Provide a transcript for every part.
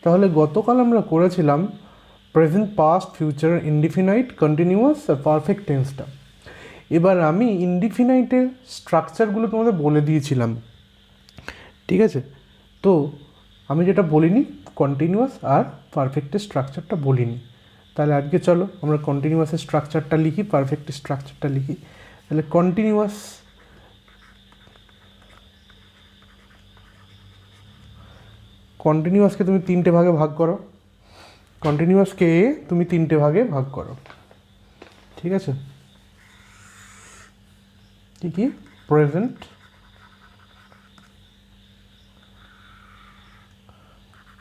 তাহলে গতকাল আমরা করেছিলাম present, past, future, indefinite, continuous আর পারফেক্ট টেন্সটা। এবার আমি ইনডিফিনাইটের স্ট্রাকচারগুলো তোমাদের বলে দিয়েছিলাম, ঠিক আছে? তো আমি যেটা বলিনি কন্টিনিউয়াস আর পারফেক্টের স্ট্রাকচারটা বলিনি। তাহলে আজকে চলো আমরা কন্টিনিউয়াসের স্ট্রাকচারটা লিখি, পারফেক্টের স্ট্রাকচারটা লিখি। তাহলে কন্টিনিউয়াসকে তুমি তিনটে ভাগে ভাগ করো। ঠিক আছে? কি কি? Present,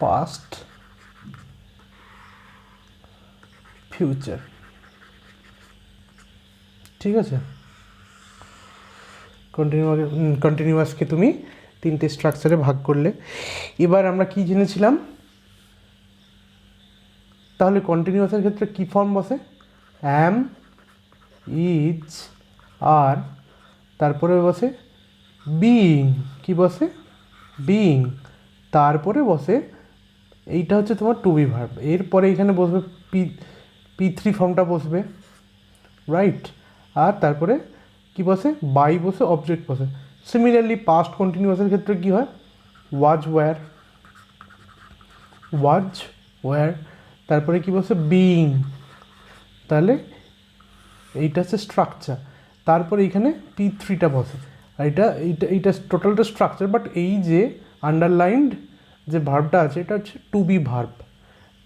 past, future. ঠিক আছে? কন্টিনিউয়াসকে তুমি তিনটে স্ট্রাকচারে ভাগ করলে। এবার আমরা কি জেনেছিলাম? তাহলে কন্টিনিউয়াসের ক্ষেত্রে কি ফর্ম বসে? অ্যাম, ইজ, আর, তারপরে বসে বিইং। কি বসে? বিইং। তারপরে বসে এইটা হচ্ছে তোমার টু বি ভার্ব। এরপরে এখানে বসবে P3 ফর্মটা বসবে, রাইট? আর তারপরে কি বসে? বাই বসে, অবজেক্ট বসে। সিমিলারলি পাস্ট কন্টিনিউয়াসের ক্ষেত্রে কি হয়? ওয়াজ ওয়্যার, তারপরে কি বসে? বিইং। তাহলে এইটা হচ্ছে স্ট্রাকচার। তারপরে এইখানে P3টা বসে। আর এইটা টোটালটা স্ট্রাকচার, বাট এই যে আন্ডারলাইন্ড যে ভার্বটা আছে এটা হচ্ছে টু বি ভার্ব।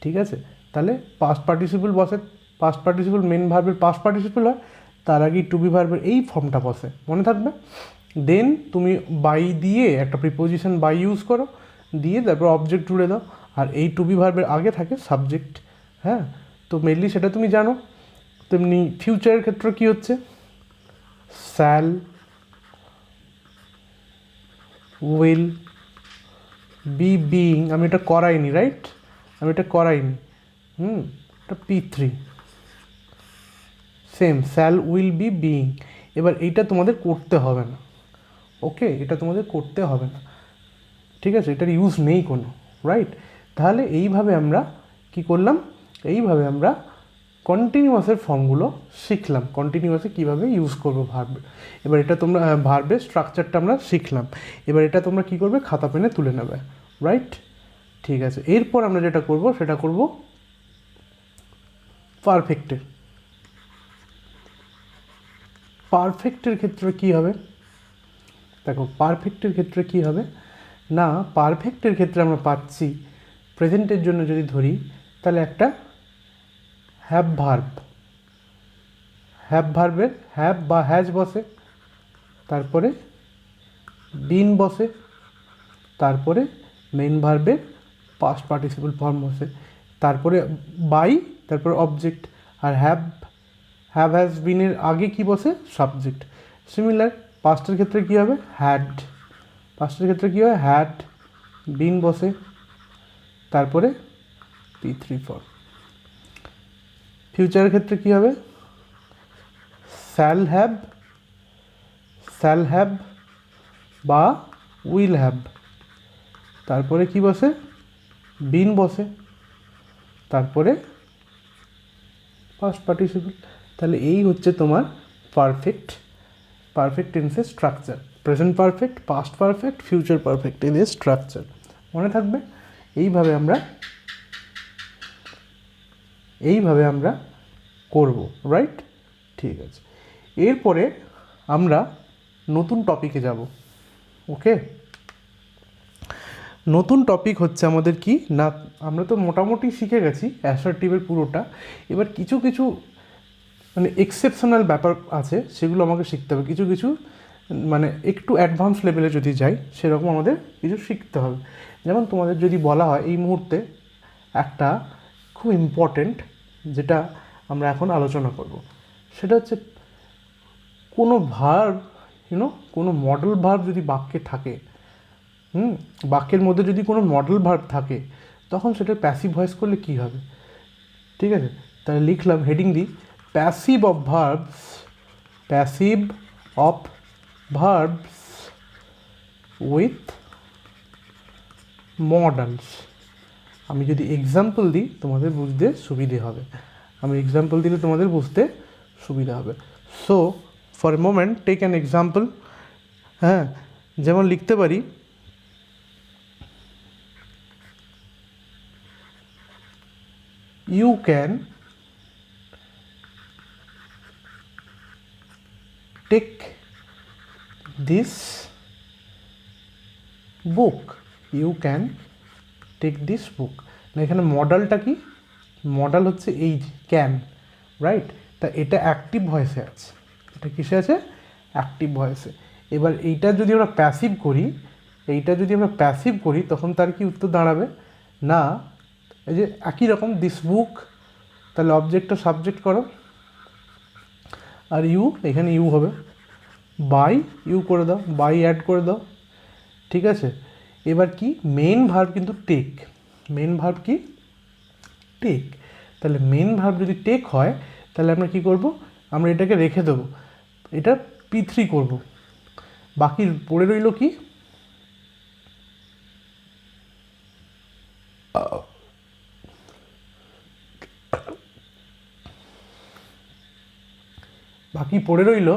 ঠিক আছে? তাহলে পাস্ট পার্টিসিপল বসে, পাস্ট পার্টিসিপল মেন ভার্বের পাস্ট পার্টিসিপল হয়, তার আগেই টু বি ভার্বের এই ফর্মটা বসে, মনে থাকবে। দেন তুমি বাই দিয়ে একটা প্রিপোজিশন বাই ইউজ করো, দিয়ে তারপর অবজেক্ট জুড়ে দাও, আর এই টু বি ভার্বের আগে থাকে সাবজেক্ট। হ্যাঁ, তো মেনলি সেটা তুমি জানো। তেমনি ফিউচারের ক্ষেত্রে কি হচ্ছে? Shall, will, being. আমি এটা করাইনি, রাইট? এটা P3 same, shall, will, being. এবার এইটা তোমাদের করতে হবে না, ওকে? এটা তোমাদের করতে হবে না, ঠিক আছে? এটার ইউজ নেই কোনো, রাইট? তাহলে এইভাবে আমরা কি করলাম? এইভাবে আমরা কন্টিনিউয়াসের ফর্মগুলো শিখলাম, কন্টিনিউয়াসে কীভাবে ইউজ করবো ভার্ব। এবার এটা তোমরা ভার্বের স্ট্রাকচারটা আমরা শিখলাম। এবার এটা তোমরা কী করবে? খাতা পেনে তুলে নেবে, রাইট? ঠিক আছে। এরপর আমরা যেটা করব সেটা করব পারফেক্টের ক্ষেত্রে কি হবে? দেখো, পারফেক্টের ক্ষেত্রে কি হবে না, পারফেক্টের ক্ষেত্রে আমরা পাচ্ছি প্রেজেন্টের জন্য যদি ধরি, তাহলে একটা হ্যাভ ভার্বের হ্যাভ বা হ্যাজ বসে, তারপরে বিন বসে, তারপরে মেন ভার্বের পাস্ট পার্টিসিপল ফর্ম বসে, তারপরে বাই, তারপরে অবজেক্ট। আর হ্যাজ বিনের আগে কি বসে? সাবজেক্ট। সিমিলার পাস্টের ক্ষেত্রে কী হবে? হ্যাড, বিন বসে, তারপরে P3 ফর্ম। ফিউচারের ক্ষেত্রে কী হবে? শ্যাল হ্যাভ বা উইল হ্যাভ, তারপরে কি বসে? বিন বসে, তারপরে পাস্ট পার্টিসিপল। তাহলে এই হচ্ছে তোমার পারফেক্ট টেন্সের structure. Present perfect, past perfect, future perfect, এদের স্ট্রাকচার মনে থাকবে। এইভাবে আমরা করব, রাইট? ঠিক আছে। এরপরে আমরা নতুন টপিকে যাব, ওকে? নতুন টপিক হচ্ছে আমাদের কি না, আমরা তো মোটামুটি শিখে গেছি অ্যাসার্টিভের পুরোটা। এবার কিছু কিছু মানে এক্সেপশনাল ব্যাপার আছে, সেগুলো আমাকে শিখতে হবে। কিছু মানে একটু অ্যাডভান্স লেভেলে যদি যাই, সেরকম আমাদের কিছু শিখতে হবে। যেমন তোমাদের যদি বলা হয় এই মুহূর্তে একটা খুব ইম্পর্টেন্ট, যেটা আমরা এখন আলোচনা করব, সেটা হচ্ছে কোনো ভার্ব, কোনো মডেল ভার্ব যদি বাক্যে থাকে, বাক্যের মধ্যে যদি কোনো মডেল ভার্ব থাকে, তখন সেটা প্যাসিভ ভয়েস করলে কী হবে? ঠিক আছে? তাহলে লিখলাম হেডিং দিই, passive of verbs with modals আমি যদি এক্সাম্পল দিই তোমাদের বুঝতে সুবিধে হবে, আমি এক্সাম্পল দিলে তোমাদের বুঝতে সুবিধা হবে। So for a moment take an example. হ্যাঁ, যেমন লিখতে পারি you can take this book, you can take this book. না, এখানে মডেলটা কি, মডেল হচ্ছে এই ক্যান, রাইট? তা এটা অ্যাক্টিভ ভয়েসে আছে, এটা কিসে আছে? অ্যাক্টিভ ভয়েসে। এবার এইটা যদি আমরা প্যাসিভ করি, এইটা যদি আমরা প্যাসিভ করি তখন তার কি উত্তর দাঁড়াবে? না, এই যে একই রকম দিস বুক, তাহলে অবজেক্টটা সাবজেক্ট করো, আর ইউ, এখানে ইউ হবে, বাই ইউ করে দাও, বাই অ্যাড করে দাও, ঠিক আছে? এবার কি, মেন ভার্ব কিন্তু টেক, মেন ভার্ব কি? টেক। তাহলে মেন ভার্ব যদি টেক হয় তাহলে আমরা কি করব? আমরা এটাকে রেখে দেবো, এটা P3 করব। বাকি পড়ে রইল কি? বাকি পড়ে রইল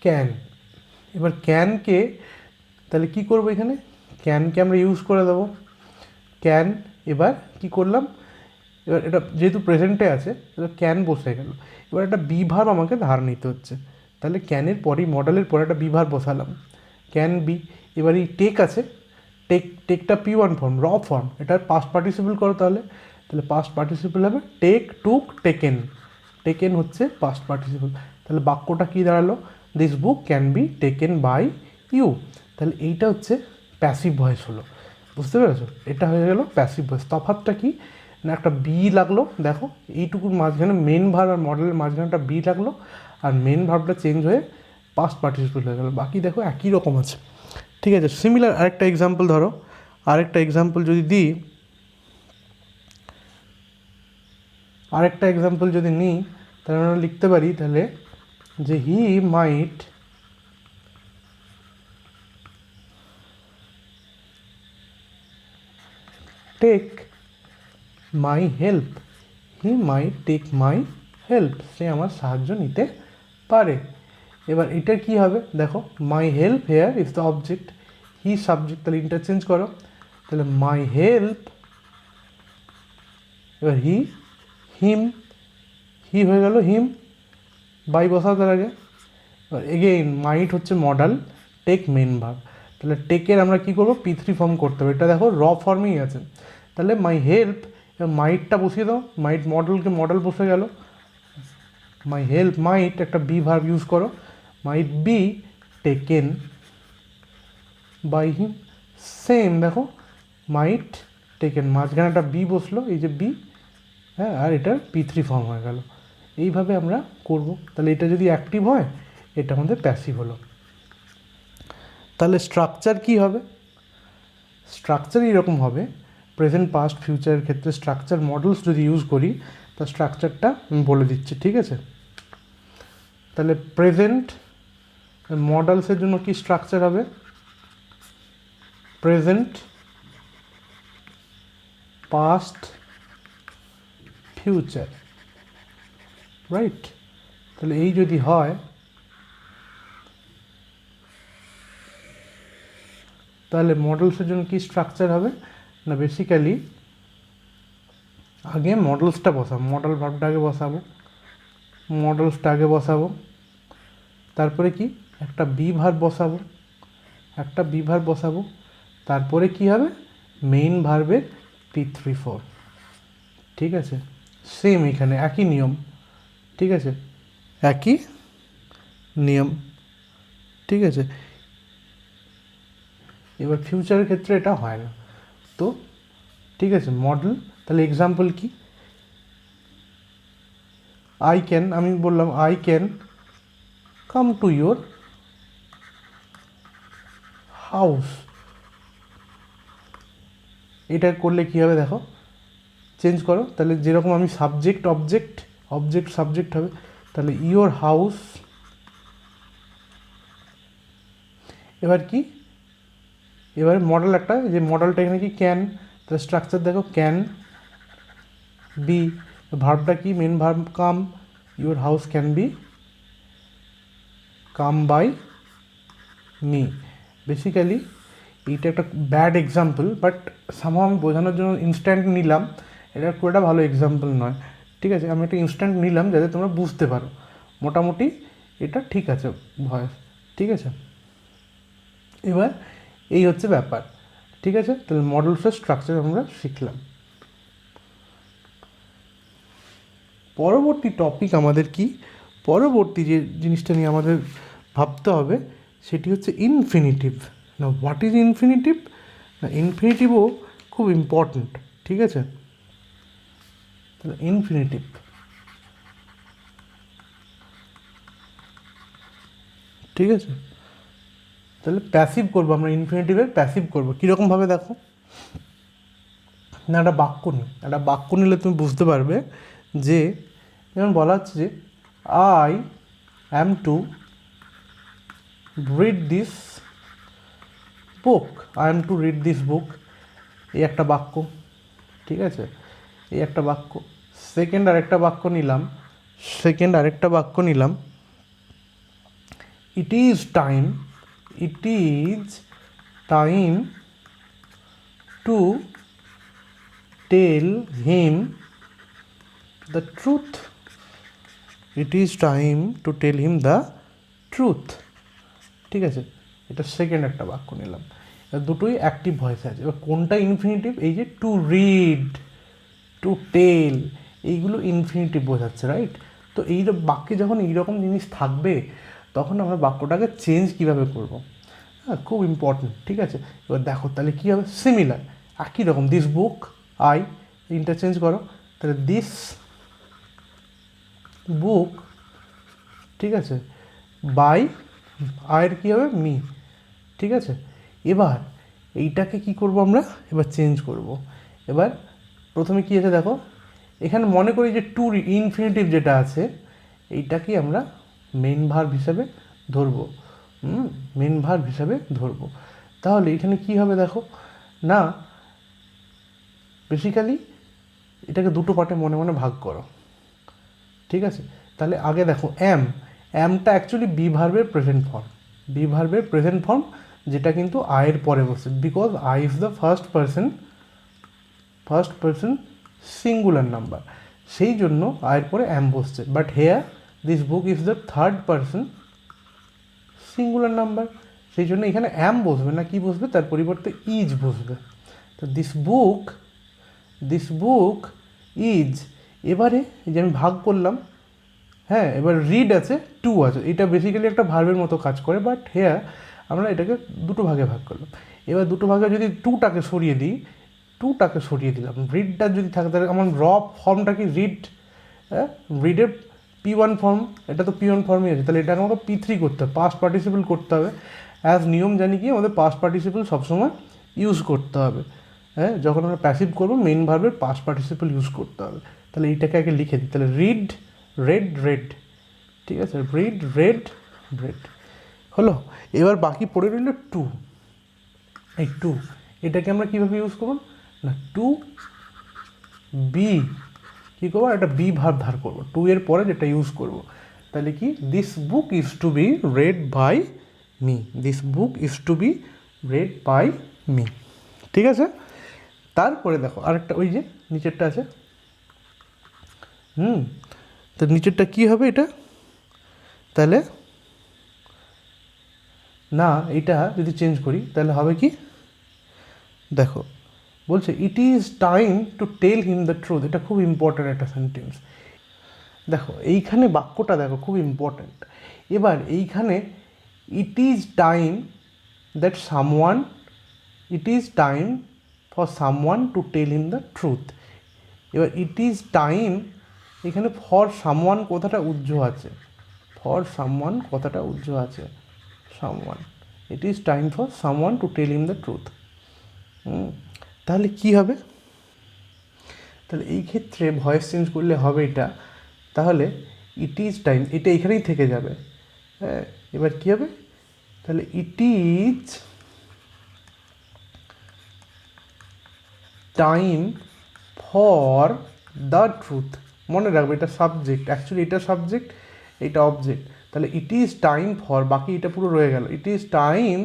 ক্যান। এবার ক্যানকে তাহলে কি করব? এখানে ক্যানকে আমরা ইউজ করে দেবো, ক্যান। এবার কি করলাম? এবার এটা যেহেতু প্রেজেন্টে আছে, এবার ক্যান বসে গেল। এবার একটা বি ভার্ব আমাকে ধার নিতে হচ্ছে, তাহলে ক্যানের পরেই, মডেলের পরে একটা বি ভার্ব বসালাম, ক্যান বি। এবার এই টেক আছে, টেকটা P1 ফর্ম, র ফর্ম, এটার পাস্ট পার্টিসিপল করো তাহলে, পাস্ট পার্টিসিপল হবে টেক, টুক, টেকেন। টেকেন হচ্ছে পাস্ট পার্টিসিপল। তাহলে বাক্যটা কী দাঁড়ালো? This book can be taken by you. তাহলে এইটা হচ্ছে প্যাসিভ ভয়েস হলো, বুঝতে পেরেছো? এটা হয়ে গেল প্যাসিভ ভয়েস। তফাৎটা কি না, একটা বি লাগলো, দেখো এইটুকুর মাঝখানে মেন ভার্ব আর মডেলের মাঝখানে একটা বি লাগলো, আর মেন ভার্বটা চেঞ্জ হয়ে পাস্ট পার্টিসিপল হয়ে গেল। বাকি দেখো একই রকম আছে, ঠিক আছে? সিমিলার আরেকটা এক্সাম্পল ধরো, আরেকটা এক্সাম্পল যদি দিই, আরেকটা এক্সাম্পল যদি নিই তাহলে আমরা লিখতে পারি তাহলে যে he might take my help, he might take my help, সে আমার সাহায্য নিতে পারে। এবার এটা কি হবে? দেখো my help here is the object, he subject, তাহলে ইন্টারচেঞ্জ করো, তাহলে মাই হেল্প, এবার হি, হিম, হি হয়ে গেল হিম, বাই বসাও তার আগে। এবার এগেইন মাইট হচ্ছে মডেল, টেক মেন ভার্ব, তাহলে টেকের আমরা কী করবো? P3 ফর্ম করতে হবে। এটা দেখো র ফর্মেই আছে, তাহলে মাই হেল্প, এবার মাইটটা বসিয়ে দাও, মাইট মডেলকে মডেল বসে গেল, মাই হেল্প মাইট একটা বি ভার্ব ইউজ করো, might be taken by him. Same দেখো মাইট টেকেন, মাঝখানে একটা বি বসলো, এই যে বি, হ্যাঁ, আর এটার P3 ফর্ম হয়ে গেল। এইভাবে আমরা করব। তাহলে এটা যদি অ্যাক্টিভ হয় এটা আমাদের প্যাসিভ হলো। তাহলে স্ট্রাকচার কি হবে? স্ট্রাকচার এইরকম হবে, প্রেজেন্ট পাস্ট ফিউচারের ক্ষেত্রে স্ট্রাকচার মডেলস যদি ইউজ করি তার স্ট্রাকচারটা আমি বলে দিচ্ছি, ঠিক আছে? তাহলে প্রেজেন্ট মডেলসের জন্য কি স্ট্রাকচার হবে? Present, past, future, right? তাহলে এই যদি হয় তাহলে মডেলসের জন্য কি স্ট্রাকচার হবে না, বেসিক্যালি আগে মডেলসটা বসাবো, মডেল ভার্বটা আগে বসাবো, মডেলসটা আগে বসাবো, তারপরে কি একটা বি ভার্ব বসাবো, একটা বি ভার্ব বসাবো, তারপরে কি হবে? মেইন ভার্বের P3 ফর্ম, ঠিক আছে? সেম এখানে একই নিয়ম, ঠিক আছে? একই নিয়ম, ঠিক আছে? এবার ফিউচারের ক্ষেত্রে এটা হয় না, তো ঠিক আছে মডেল। তাহলে এক্সাম্পল কি? আই ক্যান, আমি বললাম I can come to your house, এটা করলে কি হবে দেখো, চেঞ্জ করো, তাহলে যেরকম আমি সাবজেক্ট অবজেক্ট, অবজেক্ট সাবজেক্ট হবে, তাহলে ইয়োর হাউস। এবার কি, এবার মডেল একটা, যে মডেলটা এখানে কি ক্যান, তাহলে স্ট্রাকচার দেখো, ক্যান বি, ভার্বটা কি, main verb come, your house can be come by me. Basically এইটা একটা ব্যাড এক্সাম্পল, বাট সামহাও আমি বোঝানোর জন্য ইনস্ট্যান্ট নিলাম, এটা খুব একটা ভালো এক্সাম্পল নয়, ঠিক আছে, আমি একটা ইনস্ট্যান্ট নিলাম যাতে তোমরা বুঝতে পারো। মোটামুটি এটা ঠিক আছে ভয়েস, ঠিক আছে। এবার এই হচ্ছে ব্যাপার, ঠিক আছে। তাহলে মডেল ফ্রেজ স্ট্রাকচার আমরা শিখলাম। পরবর্তী টপিক আমাদের কি, পরবর্তী যে জিনিসটা নিয়ে আমাদের ভাবতে হবে সেটি হচ্ছে ইনফিনিটিভ। না, হোয়াট ইজ ইনফিনিটিভ? না, ইনফিনিটিভও খুব ইম্পর্ট্যান্ট, ঠিক আছে। তাহলে ইনফিনিটিভ, ঠিক আছে। তাহলে প্যাসিভ করবো আমরা, ইনফিনিটিভের প্যাসিভ করবো কীরকমভাবে দেখো না, একটা বাক্য নিই, একটা বাক্য নিলে তুমি বুঝতে পারবে যে যেমন বলা হচ্ছে যে I am to read this book, I am to read this book, এই একটা বাক্য, ঠিক আছে, এই একটা বাক্য। সেকেন্ড আরেকটা বাক্য নিলাম, it is time to tell him the truth, it is time to tell him the truth, ঠিক আছে। এটা সেকেন্ড একটা বাক্য নিলাম, দুটোই অ্যাক্টিভ ভয়েসে আছে। এবার কোনটা ইনফিনিটিভ? এই যে টু রিড, টু টেল, এইগুলো ইনফিনিটিভ বোঝাচ্ছে, রাইট। তো এই বাক্যে যখন এইরকম জিনিস থাকবে তখন আমরা বাক্যটাকে চেঞ্জ কীভাবে করব, হ্যাঁ, খুব ইম্পর্টেন্ট, ঠিক আছে। এবার দেখো তাহলে কী হবে, সিমিলার, একই রকম, দিস বুক আই, ইন্টারচেঞ্জ করো, তাহলে দিস বুক, ঠিক আছে, বাই, আয়ের কী হবে, মি, ঠিক আছে। এবার এইটাকে কি করব আমরা, এবার চেঞ্জ করব। এবার প্রথমে কী আছে দেখো, এখানে মনে করি যে টু ইনফিনিটিভ যেটা আছে এইটাকে আমরা মেন ভার্ব হিসাবে ধরবো, মেন ভার্ব হিসাবে ধরবো। তাহলে এখানে কি হবে দেখো না, বেসিক্যালি এটাকে দুটো পার্টে মনে মনে ভাগ করো, ঠিক আছে। তাহলে আগে দেখো অ্যামটা অ্যাকচুয়ালি বি ভার্বের প্রেজেন্ট ফর্ম, যেটা কিন্তু আয়ের পরে বসে, because I is the first person singular number, সেই জন্য আয়ের পরে অ্যাম বসছে। But here this book is the third person singular number, সেই জন্য এখানে অ্যাম বসবে না, কি বসবে, তার পরিবর্তে ইজ বসবে। তো দিস বুক ইজ, এবারে এই যে আমি ভাগ করলাম, হ্যাঁ, এবার রিড আছে, টু আছে, এটা বেসিক্যালি একটা ভার্বের মতো কাজ করে, বাট হেয়ার আমরা এটাকে দুটো ভাগে ভাগ করলাম। এবার দুটো ভাগে যদি টুটাকে সরিয়ে দিলাম, রিডটা যদি থাকে তাহলে আমার র ফর্মটা কি রিড, হ্যাঁ, রিডের P1 ফর্ম, এটা তো P1 ফর্মই আছে, তাহলে এটাকে আমাকে P3 করতে হবে, পাস্ট পার্টিসিপল করতে হবে। অ্যাজ নিয়ম জানি কি আমাদের পাস্ট পার্টিসিপল সবসময় ইউজ করতে হবে, হ্যাঁ, যখন আমরা প্যাসিভ করবো মেন ভার্বের পাস্ট পার্টিসিপল ইউজ করতে হবে। তাহলে এইটাকে আগে লিখে দিই, তাহলে রেড, ঠিক আছে, রেড হলো। এবার বাকি পড়ে রইল টু, এই টু, এটাকে আমরা কীভাবে ইউজ করব না, টু বি, কী করবো, একটা বি ভার্ব ধার করবো, টু এর পরে যেটা ইউজ করব। তাহলে কি, this book is to be read by me, ঠিক আছে। তারপরে দেখো আরেকটা, ওই যে নিচেরটা আছে, তো নিচেরটা কি হবে এটা, তাহলে না, এটা যদি চেঞ্জ করি তাহলে হবে কি, দেখো বলছে it is time to tell him the truth, এটা খুব ইম্পর্ট্যান্ট একটা সেন্টেন্স। দেখো এইখানে বাক্যটা দেখো খুব ইম্পর্ট্যান্ট। এবার এইখানে it is time for someone to tell him the truth. এবার ইট ইজ টাইম, এখানে ফর সামওয়ান কথাটা উজ্জ্ব আছে, someone, it is time for someone to tell him the truth. তাহলে কি হবে, তাহলে এই ক্ষেত্রে ভয়েস চেঞ্জ করলে হবে এটা, তাহলে ইট ইজ টাইম, এটা এখানেই থেকে যাবে, হ্যাঁ। এবার কী হবে, তাহলে ইট is time for the truth. মনে রাখবে এটা সাবজেক্ট, অ্যাকচুয়ালি এটা সাবজেক্ট, এটা অবজেক্ট। তাহলে ইট ইজ টাইম ফর, বাকি এটা পুরো রয়ে গেল, ইট is time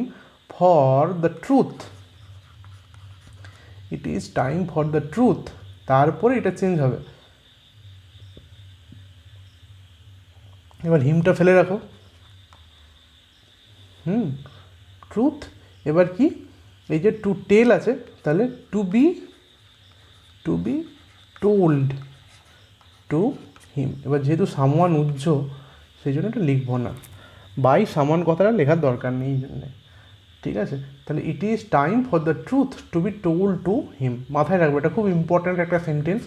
for the truth, it is time for the truth. তারপরে এটা চেঞ্জ হবে। এবার হিমটা ফেলে রাখো। ট্রুথ। এবার কি, এই যে টু টেল আছে, তাহলে to be told to him. এবার যেহেতু সামওয়ান উজ্জ, সেই জন্য এটা লিখবো না, বাই সামওয়ান কথাটা লেখার দরকার নেই এই জন্যে, ঠিক আছে। তাহলে ইট is time for the truth two be told to হিম, মাথায় রাখবে, এটা খুব ইম্পর্ট্যান্ট একটা সেন্টেন্স,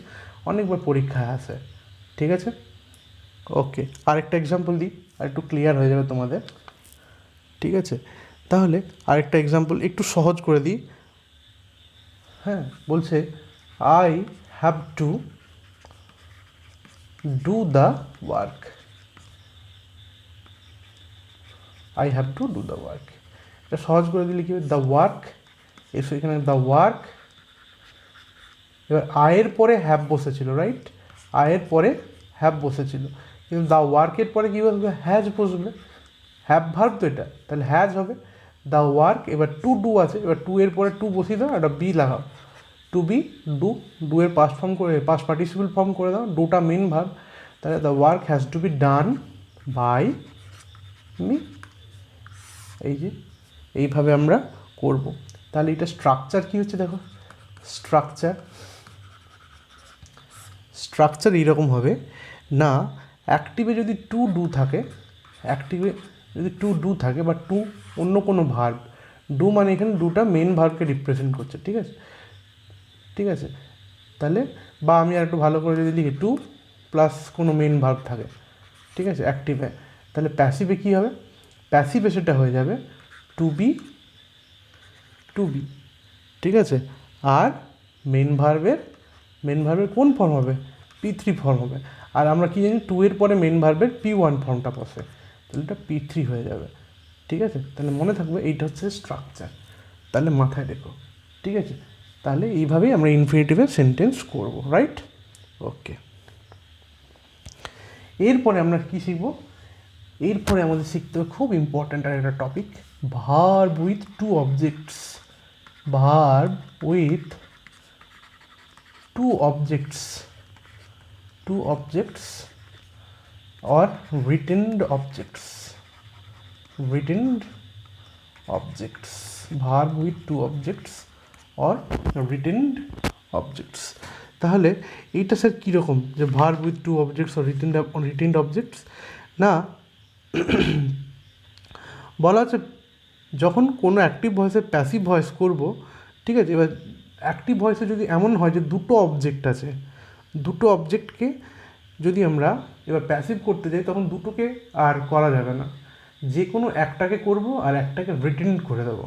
অনেকবার পরীক্ষায় আসে, ঠিক আছে। ওকে, আরেকটা এক্সাম্পল দিই, আর একটু ক্লিয়ার হয়ে যাবে তোমাদের, ঠিক আছে। তাহলে আরেকটা এক্সাম্পল একটু সহজ করে দিই। হ্যাঁ, বলছে I have to do the work, I have to do the work. এটা সহজ করে দিলে কি হবে, দ্য ওয়ার্ক, এসো এখানে দ্য ওয়ার্ক। এবার আয়ের পরে হ্যাভ বসেছিল, রাইট, আয়ের পরে হ্যাভ বসেছিল, কিন্তু দ্য ওয়ার্কের পরে কী বসবে, হ্যাজ বসবে, হ্যাভ ভার্ব তো এটা, তাহলে হ্যাজ হবে দ্য ওয়ার্ক। এবার টু ডু আছে, এবার টু এর পরে টু বসিয়ে দাও, একটা বি লাগাও, টু বি ডু, ডু এর পাস্ট ফর্ম করে, পাস্ট পার্টিসিপল ফর্ম করে দাও, ডুটা মেন ভার্ব, তাহলে the work has to be done by me. এই যে এইভাবে আমরা করব। তাহলে এটা স্ট্রাকচার কী হচ্ছে দেখো, স্ট্রাকচার এইরকম হবে না, অ্যাক্টিভে যদি টু ডু থাকে, অ্যাক্টিভে যদি টু ডু থাকে বা টু অন্য কোনো ভার্ব, ডু মানে এখানে ডুটা মেন ভার্বকে রিপ্রেজেন্ট করছে, ঠিক আছে, ঠিক আছে। তাহলে বা আমি আর একটু ভালো করে যদি লিখি টু প্লাস কোনো মেন ভার্ব থাকে, ঠিক আছে, অ্যাক্টিভে, তাহলে প্যাসিভে কী হবে, প্যাসিভে সেটা হয়ে যাবে টু বি, ঠিক আছে। আর মেন ভার্বের কোন ফর্ম হবে, P3 ফর্ম হবে। আর আমরা কি জানি, টু এর পরে মেন ভার্বের P1 ফর্মটা বসে, তাহলে এটা P3 হয়ে যাবে, ঠিক আছে। তাহলে মনে থাকবে এইটা হচ্ছে স্ট্রাকচার, তাহলে মাথায় রেখো, ঠিক আছে। তাহলে এইভাবেই আমরা ইনফিনিটিভের সেন্টেন্স করব, রাইট। ওকে, এরপরে আমরা কি শিখব, এরপরে আমাদের শিখতে হবে খুব ইম্পর্ট্যান্ট আর একটা topic, verb with two objects, verb with two objects or written objects, verb with two objects or written objects। তাহলে এইটা স্যার কীরকম, যে verb with two objects or written objects, না বলা হচ্ছে যখন কোনো অ্যাক্টিভ ভয়েসের প্যাসিভ ভয়েস করব, ঠিক আছে। এবার অ্যাক্টিভ ভয়েসে যদি এমন হয় যে দুটো অবজেক্ট আছে, দুটো অবজেক্টকে যদি আমরা এবার প্যাসিভ করতে যাই, তখন দুটোকে আর করা যাবে না, যে কোনো একটাকে করব আর একটাকে রিটেন করে দেবো,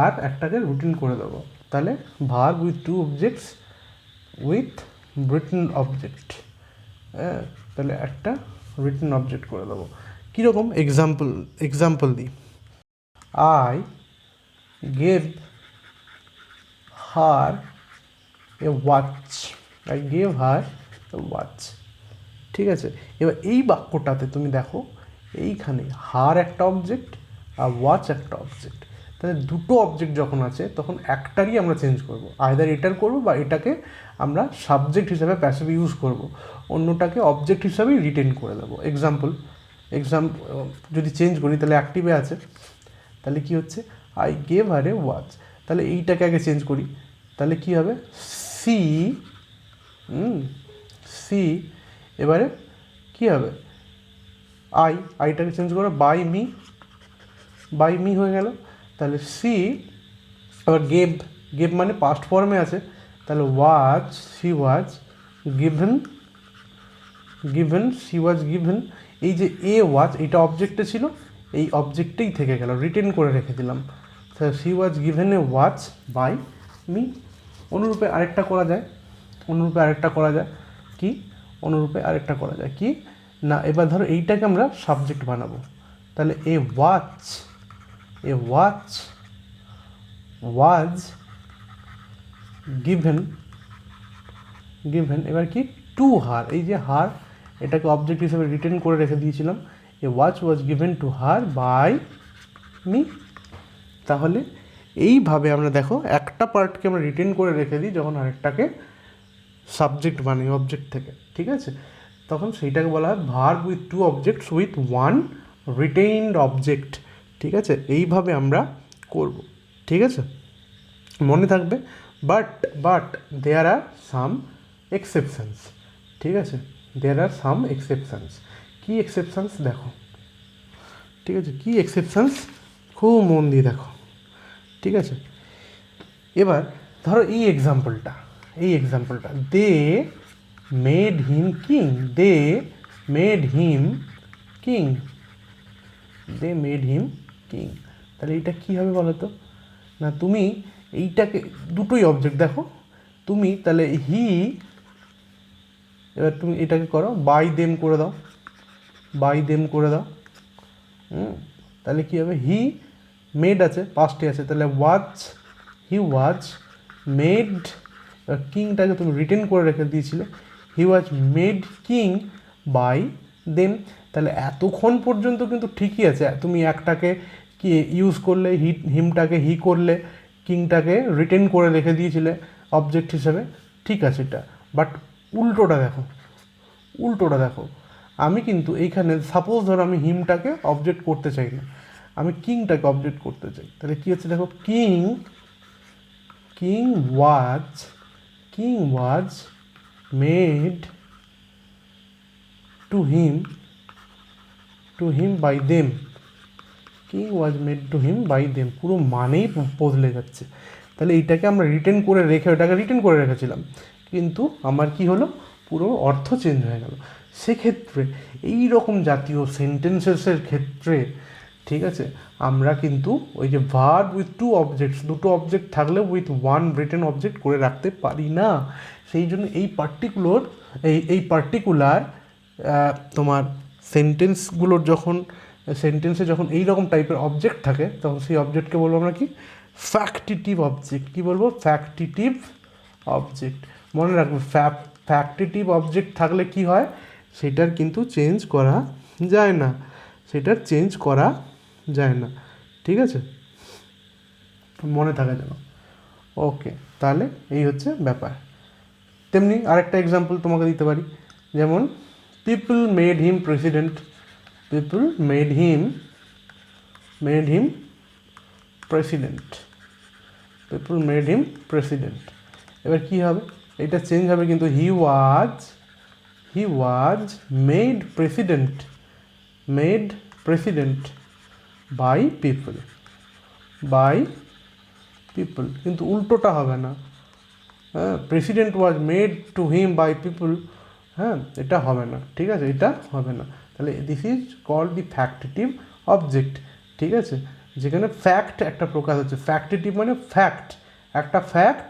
আর একটাকে রিটেন করে দেবো। তাহলে verb with two objects with retained object, হ্যাঁ, তাহলে একটা রিটেন অবজেক্ট করে দেবো। কীরকম, এক্সাম্পল দিই, I gave her A watch, ঠিক আছে। এবার এই বাক্যটাতে তুমি দেখো, এইখানে হার একটা অবজেক্ট আর ওয়াচ একটা অবজেক্ট, তাহলে দুটো অবজেক্ট যখন আছে তখন একটারই আমরা চেঞ্জ করব, আইদার এটার করব বা এটাকে আমরা সাবজেক্ট হিসাবে প্যাসিভ ইউজ করব, অন্যটাকে অবজেক্ট হিসাবেই রিটেন করে দেবো। এক্সাম্পল যদি চেঞ্জ করি, তাহলে অ্যাক্টিভে আছে, তাহলে কি হচ্ছে, I gave her A watch, তাহলে এইটাকে আগে চেঞ্জ করি, তাহলে কি হবে, সি, এবারে কি হবে, আইটাকে চেঞ্জ করো, বাই মি হয়ে গেল, তাহলে সি, আবার গেভ মানে পাস্ট ফর্মে আছে, তাহলে সি ওয়াজ গিভেন, এই যে এ ওয়াজ, এইটা অবজেক্টে ছিল, এই অবজেক্টেই থেকে গেল, রিটেন করে রেখে দিলাম, she was given a watch by me. অনুরূপে আরেকটা করা যায়, কি না, এবার ধরো এইটাকে আমরা সাবজেক্ট বানাবো, তাহলে এ ওয়াচ ওয়াজ গিভেন, এবার কি টু হার, এই যে হার এটাকে অবজেক্ট হিসেবে রিটেন করে রেখে দিয়েছিলাম, a watch was given to her by me. তাহলে এইভাবে আমরা দেখো একটা পার্টকে আমরা রিটেন করে রেখে দিই যখন আরেকটাকে সাবজেক্ট বানাই অবজেক্ট থেকে, ঠিক আছে, তখন সেইটাকে বলা হয় verb with two objects with one retained object, ঠিক আছে, এইভাবে আমরা করব, ঠিক আছে, মনে থাকবে। বাট দেয়ার আর সাম এক্সেপশানস, ঠিক আছে, দেয়ার আর সাম এক্সেপশানস। কী এক্সেপশানস দেখো, ঠিক আছে, কী এক্সেপশানস খুব মন দিয়ে দেখো, ঠিক আছে। এবার ধরো এই এক্সাম্পলটা, দে মেড হিম কিং, তাহলে এইটা কী হবে বলো তো? না তুমি এইটাকে দুটোই অবজেক্ট দেখো, তুমি তাহলে এবার তুমি এটাকে করো বাই দেম করে দাও, তাহলে কী হবে? হি মেড আছে, পাস্টে আছে, তাহলে হি ওয়াজ মেড, কিংটাকে তুমি রিটেন করে রেখে দিয়েছিলে, he was made king by them. তাহলে এতক্ষণ পর্যন্ত কিন্তু ঠিকই আছে, তুমি একটাকে কি ইউজ করলে, হিমটাকে হি করলে, কিংটাকে রিটেন করে রেখে দিয়েছিলে অবজেক্ট হিসেবে, ঠিক আছে এটা। বাট উল্টোটা দেখো, আমি কিন্তু এইখানে সাপোজ ধরো আমি হিমটাকে অবজেক্ট করতে চাই না, আমি কিংটাকে অবজেক্ট করতে চাই, তাহলে কী হচ্ছে দেখো, king was made to him by them, পুরো মানেই বদলে যাচ্ছে। তাহলে এইটাকে আমরা রিটেন করে রেখেছিলাম, কিন্তু আমার কি হলো, পুরো অর্থ চেঞ্জ হয়ে গেল। সেক্ষেত্রে এই রকম জাতীয় সেন্টেন্সেসের ক্ষেত্রে, ঠিক আছে, আমরা কিন্তু ওই যে ভার্ব উইথ টু অবজেক্টস, দুটো অবজেক্ট থাকলে উইথ ওয়ান রিটেন অবজেক্ট করে রাখতে পারি না। সেই জন্য এই পার্টিকুলার তোমার সেন্টেন্সে যখন এই রকম টাইপের অবজেক্ট থাকে, তখন সেই অবজেক্টকে বলবো আমরা কি, ফ্যাক্টিটিভ অবজেক্ট। কী বলবো? Factitive object. মনে রাখবে, ফ্যাক্টিটিভ অবজেক্ট থাকলে কি হয়, সেটার কিন্তু চেঞ্জ করা যায় না, ঠিক আছে, মনে থাকে যেন। ওকে, তাহলে এই হচ্ছে ব্যাপার। তেমনি আরেকটা এক্সাম্পল তোমাকে দিতে পারি, যেমন পিপল মেড হিম প্রেসিডেন্ট, এবার কি হবে, এটা চেঞ্জ হবে কিন্তু, he was made president by people, কিন্তু উল্টোটা হবে না, হ্যাঁ, president was made to him by people, হ্যাঁ, এটা হবে না, ঠিক আছে, এটা হবে না। তাহলে this is called the factitive object, ঠিক আছে, যেখানে ফ্যাক্ট একটা প্রকাশ হচ্ছে, ফ্যাক্টিটিভ মানে ফ্যাক্ট, একটা ফ্যাক্ট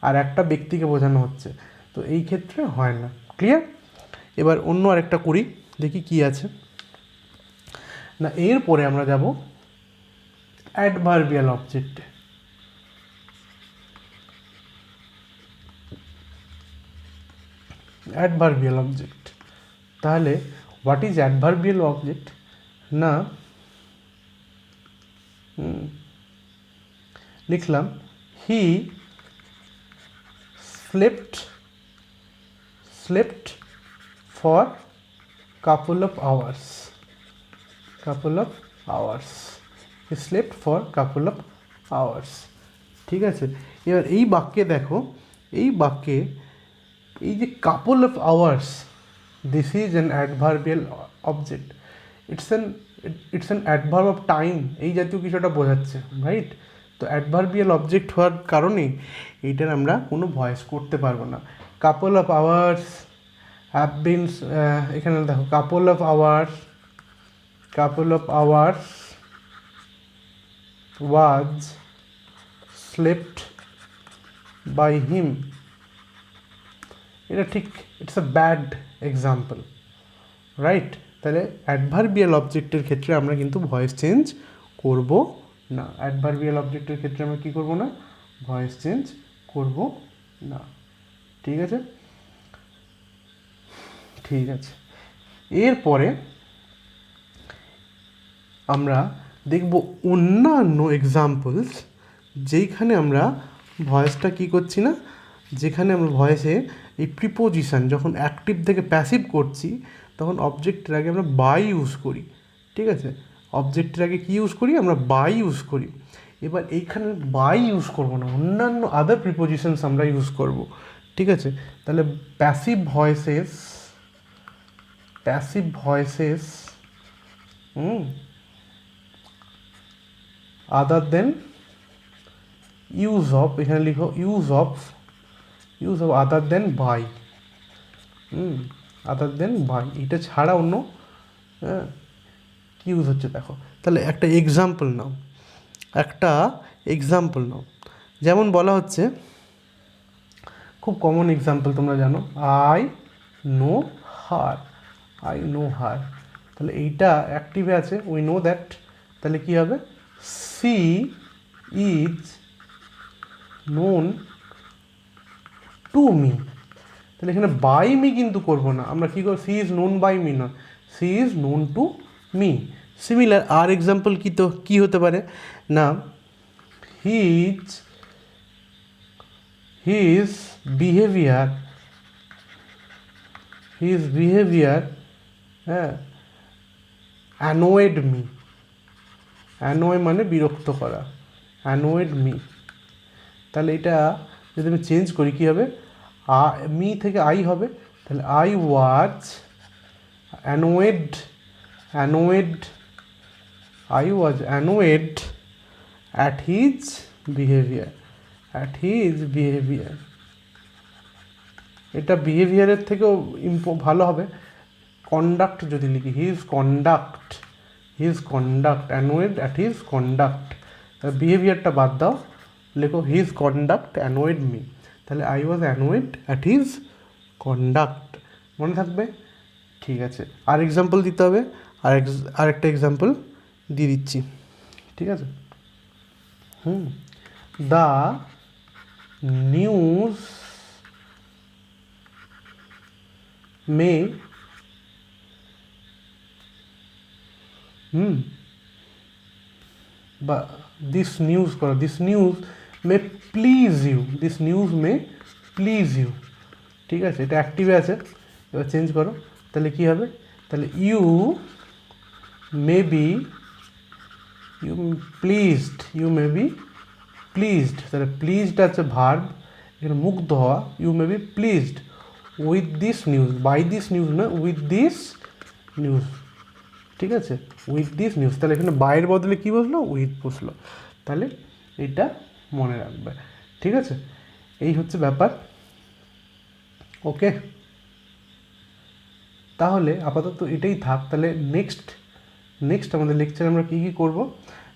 আর একটা ব্যক্তিকে বোঝানো হচ্ছে, তো এই ক্ষেত্রে হয় না। ক্লিয়ার? এবার অন্য আরেকটা করি, দেখি কি আছে না। এরপরে আমরা যাব অ্যাডভার্বিয়াল অবজেক্টে। তাহলে হোয়াট ইজ অ্যাডভার্বিয়াল অবজেক্ট? না লিখলাম হি slept for couple of hours, he slept for couple of hours, ঠিক আছে। এবার এই বাক্যে দেখো, এই যে couple of hours, this is an adverbial object, it's an adverb of time, এই জাতীয় কিছুটা বোঝাচ্ছে, রাইট? তো অ্যাডভার্বিয়াল অবজেক্ট হওয়ার কারণে এইটার আমরা কোনো ভয়েস করতে পারবো না। Couple of hours have been, এখানে দেখো couple of hours was slept by him, এটা ঠিক, it's a bad example, right? তাহলে অ্যাডভার্বিয়াল অবজেক্টের ক্ষেত্রে আমরা কিন্তু ভয়েস চেঞ্জ করব না, ভয়েস চেঞ্জ করব না। ঠিক আছে, ঠিক আছে। এরপরে আমরা দেখব অন্যান্য এক্সাম্পলস যেইখানে আমরা ভয়েসটা কী করছি না, যেখানে আমরা ভয়েসে এই প্রিপোজিশন যখন অ্যাক্টিভ থেকে প্যাসিভ করছি তখন অবজেক্টের আগে আমরা বাই ইউজ করি। ঠিক আছে, অবজেক্টের আগে কী ইউজ করি, আমরা বাই ইউজ করি। এবার এইখানে বাই ইউজ করব না, অন্যান্য আদার প্রিপোজিশনস আমরা ইউজ করব। ঠিক আছে, তাহলে passive voices other than use of, এখানে লিখো use of other than by, other than by, এটা ছাড়া অন্য কী ইউজ হচ্ছে দেখো। তাহলে একটা এক্সাম্পল নাও, যেমন বলা হচ্ছে, খুব কমন এক্সাম্পল তোমরা জানো, আই নো হার, তাহলে এইটা অ্যাক্টিভে আছে, উই নো দ্যাট, তাহলে কী হবে, she is known to me, তাহলে এখানে বাই মি কিন্তু করবো না, আমরা কী করবো, she is known by me না, she is known to me. Similar আর এক্সাম্পল কী হতে পারে না, হিজ বিহেভিয়ার, হ্যাঁ, অ্যানোয়েড মি, অ্যানোয় মানে বিরক্ত করা, অ্যানোয়েড মি, তাহলে এটা যদি আমি চেঞ্জ করি কী হবে, মি থেকে আই হবে, তাহলে I was annoyed at his behaviour, এটা বিহেভিয়ারের থেকেও ভালো হবে কন্ডাক্ট যদি লিখি, his conduct, annoyed at his conduct, বিহেভিয়ারটা বাদ দাও, লেখো হিজ কন্ডাক্ট অ্যানোয়েড মি, তাহলে I was annoyed at his conduct, মনে থাকবে। ঠিক আছে, আর এক্সাম্পল দিতে হবে, আরেকটা এক্সাম্পল দিয়ে দিচ্ছি। ঠিক আছে, দ্য নিউজ মে বা দিস নিউজ করো, this news may please you, ঠিক আছে, এটা অ্যাক্টিভে আছে, এবার চেঞ্জ করো, তাহলে কী হবে, তাহলে ইউ মে বি প্লিজড, তাহলে প্লিজড আছে ভার্ব, এখানে মুগ্ধ হওয়া, you may be pleased with this news, by this news না, উইথ দিস নিউজ। ঠিক আছে, উইথ দিস নিউজ, তাহলে এখানে বাইয়ের বদলে কী বসলো, উইথ বসলো, তাহলে এটা মনে রাখবে। ঠিক আছে, এই হচ্ছে ব্যাপার। ওকে, তাহলে আপাতত এটাই থাক। তাহলে নেক্সট আমাদের লেকচারে আমরা কী করব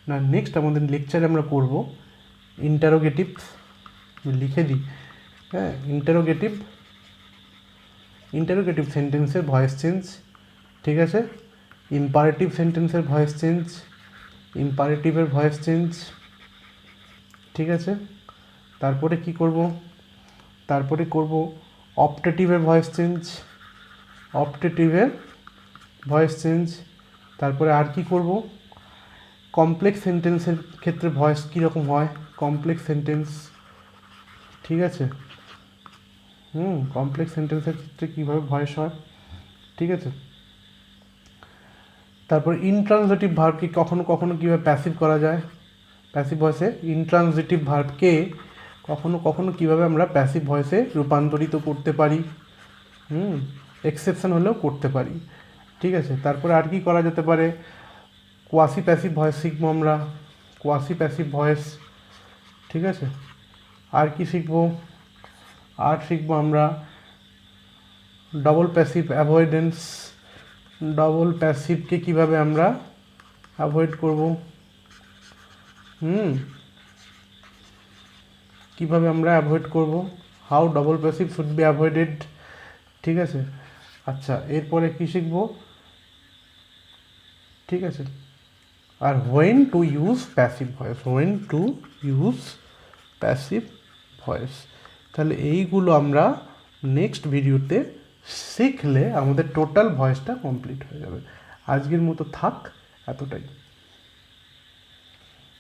না, আমাদের লেকচারে আমরা করব ইন্টারোগেটিভ, লিখে দিই, হ্যাঁ, ইন্টারোগেটিভ সেন্টেন্সের ভয়েস চেঞ্জ। ঠিক আছে, ইম্পারেটিভ সেন্টেন্সের ভয়েস চেঞ্জ, ইম্পারেটিভের ভয়েস চেঞ্জ। ঠিক আছে, তারপরে কি করব, তারপরে করব অপটেটিভের ভয়েস চেঞ্জ, তারপরে আর কি করব, কমপ্লেক্স সেন্টেন্সের ক্ষেত্রে ভয়েস কীরকম হয়, কমপ্লেক্স সেন্টেন্স। ঠিক আছে, কমপ্লেক্স সেন্টেন্সের ক্ষেত্রে কীভাবে ভয়েস হয়। ঠিক আছে, তারপর ইনট্রানজিটিভ ভার্বকে কখনো কখনো কীভাবে প্যাসিভ করা যায়, প্যাসিভ ভয়েসে ইনট্রানজিটিভ ভার্বকে কখনো কখনো কীভাবে আমরা প্যাসিভ ভয়েসে রূপান্তরিত করতে পারি, এক্সেপশন হলেও করতে পারি। ঠিক আছে, তারপরে আর কি করা যেতে পারে, কোয়াসি প্যাসিভ ভয়েস শিখবো আমরা, কোয়াসি প্যাসিভ ভয়েস। ঠিক আছে, আর কি শিখবো, আমরা ডবল প্যাসিভ অ্যাভয়েডেন্স, ডবল প্যাসিভকে কীভাবে আমরা অ্যাভয়েড করব, কীভাবে আমরা অ্যাভয়েড করব, how double passive should be avoided. ঠিক আছে, আচ্ছা, এরপরে কী শিখব, ঠিক আছে, আর when to use passive voice, তাহলে এইগুলো আমরা নেক্সট ভিডিওতে শিখলে আমাদের টোটাল ভয়েসটা কমপ্লিট হয়ে যাবে। আজকের মতো থাক এতটাই।